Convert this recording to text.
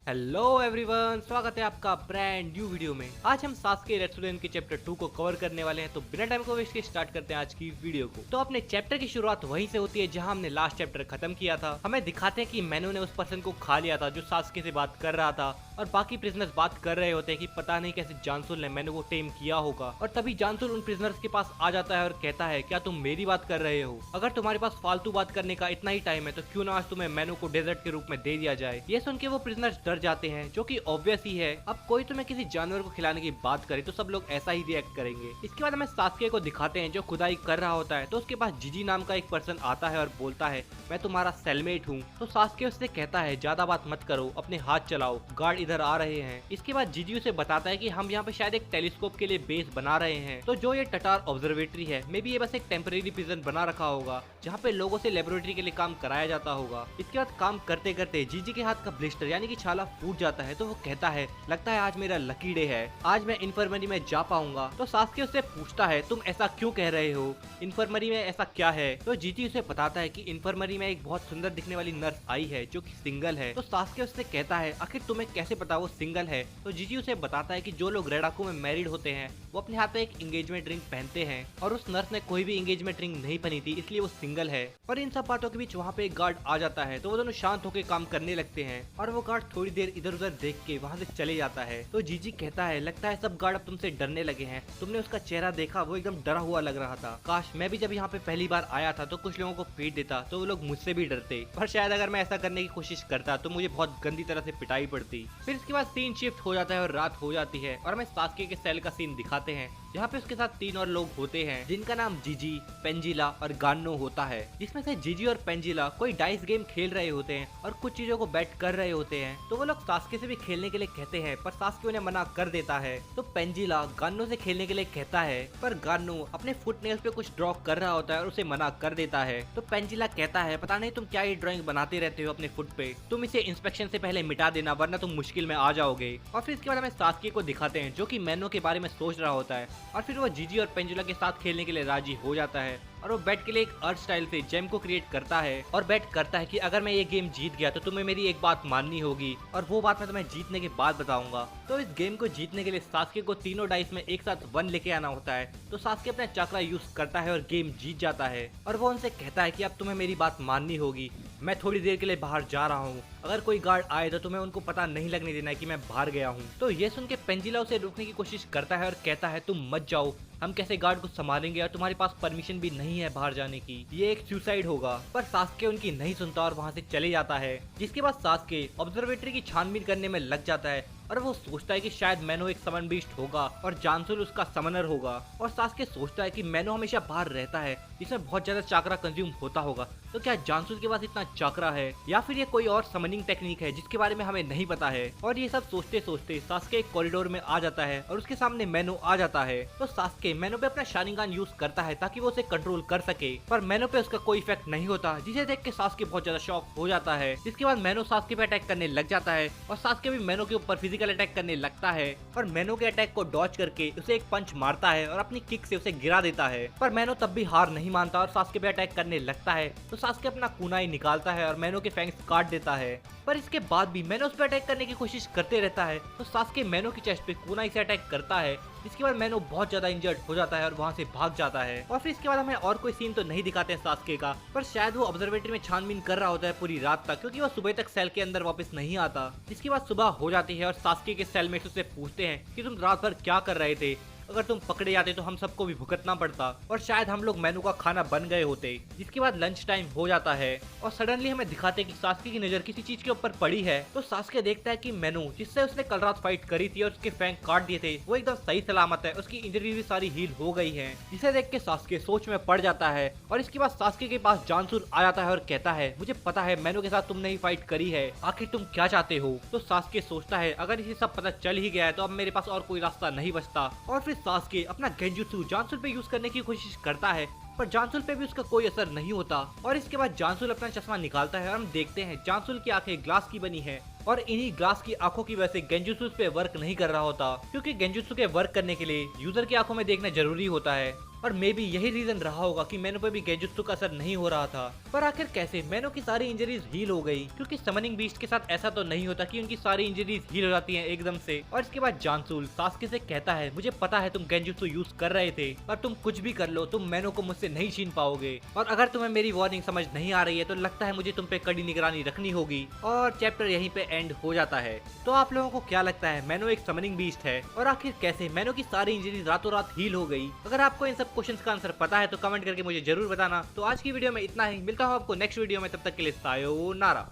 Hello everyone, स्वागत है आपका ब्रांड न्यू वीडियो में। आज हम सास्के रेस्टोरेंट के चैप्टर 2 को कवर करने वाले हैं, तो बिना टाइम को वेस्ट के स्टार्ट करते हैं आज की वीडियो को। तो अपने चैप्टर की शुरुआत वहीं से होती है जहां हमने लास्ट चैप्टर खत्म किया था। हमें दिखाते हैं कि मैनू ने उस पर्सन को खा लिया था जो सास्के से बात कर रहा था, और बाकी प्रिजनर्स बात कर रहे होते हैं कि पता नहीं कैसे जानसुल ने मैनू को टेम किया होगा। और तभी जानसुल उन प्रिजनर्स के पास आ जाता है और कहता है, क्या तुम मेरी बात कर रहे हो? अगर तुम्हारे पास फालतू बात करने का इतना ही टाइम है तो क्यों ना आज तुम्हें मैनू को डेजर्ट के रूप में दे दिया जाए। ये सुन के वो प्रिजनर्स डर जाते हैं, जो कि ऑब्वियस ही है। अब कोई तुम्हें किसी जानवर को खिलाने की बात करे तो सब लोग ऐसा ही रिएक्ट करेंगे। इसके बाद हमें सास्के को दिखाते हैं जो खुदाई कर रहा होता है, तो उसके पास जीजी नाम का एक पर्सन आता है और बोलता है, मैं तुम्हारा सेलमेट हूँ। तो सास्के उससे कहता है, ज्यादा बात मत करो, अपने हाथ चलाओ, गार्ड इधर आ रहे हैं। इसके बाद जीजी उसे बताता है कि हम यहाँ पे शायद एक टेलीस्कोप के लिए बेस बना रहे हैं। तो जो ये टटार ऑब्जर्वेटरी है, मे बी ये बस एक टेम्परेरी प्रिजन बना रखा होगा जहाँ पे लोगों से लेबोरेटरी के लिए काम कराया जाता होगा। इसके बाद काम करते करते जीजी के हाथ का ब्लिस्टर यानी कि छाला फूट जाता है। तो वो कहता है, लगता है आज मेरा लकी डे है, आज मैं इन्फर्मरी में जा पाऊंगा। तो सास्के उससे पूछता है, तुम ऐसा क्यों कह रहे हो? इन्फर्मरी में ऐसा क्या है? तो जीजी उसे बताता है कि इन्फर्मरी में एक बहुत सुंदर दिखने वाली नर्स आई है जो कि सिंगल है। तो सास्के उससे कहता है, आखिर तुम्हें कैसे पता वो सिंगल है? तो जीजी उसे बताता है कि जो लोग रेडाकू में मैरिड होते हैं वो अपने हाथ में एक एंगेजमेंट रिंग पहनते हैं, और उस नर्स ने कोई भी एंगेजमेंट रिंग नहीं पहनी थी, इसलिए वो सिंगल है। और इन सब बातों के बीच वहाँ पे एक गार्ड आ जाता है। तो वो दोनों शांत होकर काम करने लगते हैं, और वो गार्ड थोड़ी देर इधर उधर देख के वहाँ से चले जाता है। तो जीजी कहता है, लगता है सब गार्ड अब तुमसे डरने लगे हैं, तुमने उसका चेहरा देखा, वो एकदम डरा हुआ लग रहा था। काश मैं भी जब यहाँ पे पहली बार आया था तो कुछ लोगों को पीट देता तो वो लोग मुझसे भी डरते, पर शायद अगर मैं ऐसा करने की कोशिश करता तो मुझे बहुत गंदी तरह से पिटाई पड़ती। फिर इसके बाद सीन शिफ्ट हो जाता है और रात हो जाती है, और हमें सास्के के सेल का सीन दिखाते हैं जहाँ पे उसके साथ 3 और लोग होते हैं जिनका नाम जीजी, पेंजिला और गान्नो होता है। जिसमें से जीजी और पेंजिला कोई डाइस गेम खेल रहे होते हैं और कुछ चीजों को बेट कर रहे होते हैं। तो वो लोग सास्के से भी खेलने के लिए कहते हैं, पर सास्के उन्हें मना कर देता है। तो पेंजिला गान्नो से खेलने के लिए कहता है, पर गान्नो अपने फुट नेल्स पे कुछ ड्रॉ कर रहा होता है और उसे मना कर देता है। तो पेंजिला कहता है, पता नहीं तुम क्या ये ड्राइंग बनाते रहते हो अपने फुट पे, तुम इसे इंस्पेक्शन से पहले मिटा देना वरना तुम मुश्किल में आ जाओगे। और फिर इसके बाद हमें सास्के को दिखाते हैं जो कि मैनो के बारे में सोच रहा होता है, और फिर वो जीजी और पेंजुला के साथ खेलने के लिए राजी हो जाता है, और वो बेट के लिए एक अर्थ स्टाइल से जेम को क्रिएट करता है और बेट करता है कि अगर मैं ये गेम जीत गया तो तुम्हें मेरी एक बात माननी होगी, और वो बात मैं तुम्हें जीतने के बाद बताऊंगा। तो इस गेम को जीतने के लिए सास्के को तीनों डाइस में एक साथ 1 लेके आना होता है। तो सास्के अपना चक्रा यूज करता है और गेम जीत जाता है, और वो उनसे कहता है कि अब तुम्हें मेरी बात माननी होगी, मैं थोड़ी देर के लिए बाहर जा रहा हूँ, अगर कोई गार्ड आए तो तुम्हें उनको पता नहीं लगने देना है कि मैं बाहर गया हूँ। तो ये सुन के पेंजिला उसे रोकने की कोशिश करता है और कहता है, तुम मत जाओ, हम कैसे गार्ड को संभालेंगे और तुम्हारे पास परमिशन भी नहीं है बाहर जाने की, ये एक सुसाइड होगा। पर सास्के उनकी नहीं सुनता और वहाँ से चले जाता है। जिसके बाद सास्के ऑब्जर्वेटरी की छानबीन करने में लग जाता है, और वो सोचता है कि शायद मैनो एक समन बीस्ट होगा और जानसुल उसका समनर होगा। और सास्के सोचता है कि मैनो हमेशा बाहर रहता है जिसमें बहुत ज्यादा चाकरा कंज्यूम होता होगा, तो क्या जानसुल के पास इतना चाकरा है या फिर ये कोई और समनिंग टेक्निक है जिसके बारे में हमें नहीं पता है। और ये सब सोचते सोचते सास्के एक कॉरिडोर में आ जाता है और उसके सामने मैनो आ जाता है। तो सास्के मैनो पे अपना शारिंगान यूज करता है ताकि वो उसे कंट्रोल कर सके, पर मैनो पे उसका कोई इफेक्ट नहीं होता, जिसे देख के सास्के बहुत ज्यादा शॉक हो जाता है। जिसके बाद मैनो सास्के पे अटैक करने लग जाता है, और सास्के भी मैनो के ऊपर फिजिकल अटैक करने लगता है, और मैनो के अटैक को डॉज करके उसे एक पंच मारता है और अपनी किक से उसे गिरा देता है। पर मैनो तब भी हार नहीं मानता और सास्के पे अटैक करने लगता है। तो सास्के अपना कुनाई निकालता है और मैनो के फैंग्स काट देता है, पर इसके बाद भी मैनो उस पर अटैक करने की कोशिश करते रहता है। तो सास्के मैनो की चेस्ट पे कुनाई से अटैक करता है, जिसके बाद मैनो बहुत ज्यादा इंजर्ड हो जाता है और वहाँ से भाग जाता है। और फिर इसके बाद हमें और कोई सीन तो नहीं दिखाते हैं सास्के का, पर शायद वो ऑब्जर्वेटरी में छानबीन कर रहा होता है पूरी रात तक, क्योंकि वो सुबह तक सेल के अंदर वापस नहीं आता। जिसके बाद सुबह हो जाती है और सास्के के सेलमेट्स उससे पूछते हैं कि तुम रात भर क्या कर रहे थे, अगर तुम पकड़े जाते तो हम सबको भी भुगतना पड़ता, और शायद हम लोग मैनू का खाना बन गए होते। जिसके बाद लंच टाइम हो जाता है और सडनली हमें दिखाते हैं कि सास्के की नजर किसी चीज के ऊपर पड़ी है। तो सास्के देखता है कि मैनू जिससे उसने कल रात फाइट करी थी और उसके फैंग काट दिए थे वो एकदम सही सलामत है, उसकी इंजरी भी सारी हील हो गई है। जिसे देख के सास्के सोच में पड़ जाता है, और इसके बाद सास्के के पास जानसुर आ जाता है और कहता है, मुझे पता है मैनू के साथ तुमने ही फाइट करी है, आखिर तुम क्या चाहते हो? तो सास्के सोचता है, अगर इसे सब पता चल ही गया है तो अब मेरे पास और कोई रास्ता नहीं बचता। और फिर सास्के अपना गेंजुत्सु जानसुल पे यूज करने की कोशिश करता है, पर जानसुल पे भी उसका कोई असर नहीं होता। और इसके बाद जानसुल अपना चश्मा निकालता है और हम देखते हैं जानसुल की आंखें ग्लास की बनी है, और इन्हीं ग्लास की आंखों की वजह से गेंजुत्सु पे वर्क नहीं कर रहा होता, क्योंकि गेंजुत्सु के वर्क करने के लिए यूजर की आंखों में देखना जरूरी होता है। और मे भी यही रीजन रहा होगा कि मैनो पे भी गेंजुत्सु का असर नहीं हो रहा था। पर आखिर कैसे मैनो की सारी इंजरीज हील हो गई, क्योंकि समनिंग बीस्ट के साथ ऐसा तो नहीं होता कि उनकी सारी इंजरीज हील हो जाती हैं एकदम से। और इसके बाद जानसूल सास्के से कहता है, मुझे पता है तुम गेंजुत्सु यूज कर रहे थे, पर तुम कुछ भी कर लो तुम मैनो को मुझसे नहीं छीन पाओगे, और अगर तुम्हें मेरी वार्निंग समझ नहीं आ रही है तो लगता है मुझे तुम पे कड़ी निगरानी रखनी होगी। और चैप्टर यहीं पे एंड हो जाता है। तो आप लोगों को क्या लगता है, मैनो एक समनिंग बीस्ट है? और आखिर कैसे मैनो की सारी इंजरी रातों रात हील हो गई? अगर आपको इन सब क्वेश्चंस का आंसर पता है तो कमेंट करके मुझे जरूर बताना। तो आज की वीडियो में इतना ही, मिलता हूँ आपको नेक्स्ट वीडियो में, तब तक के लिए सायोनारा।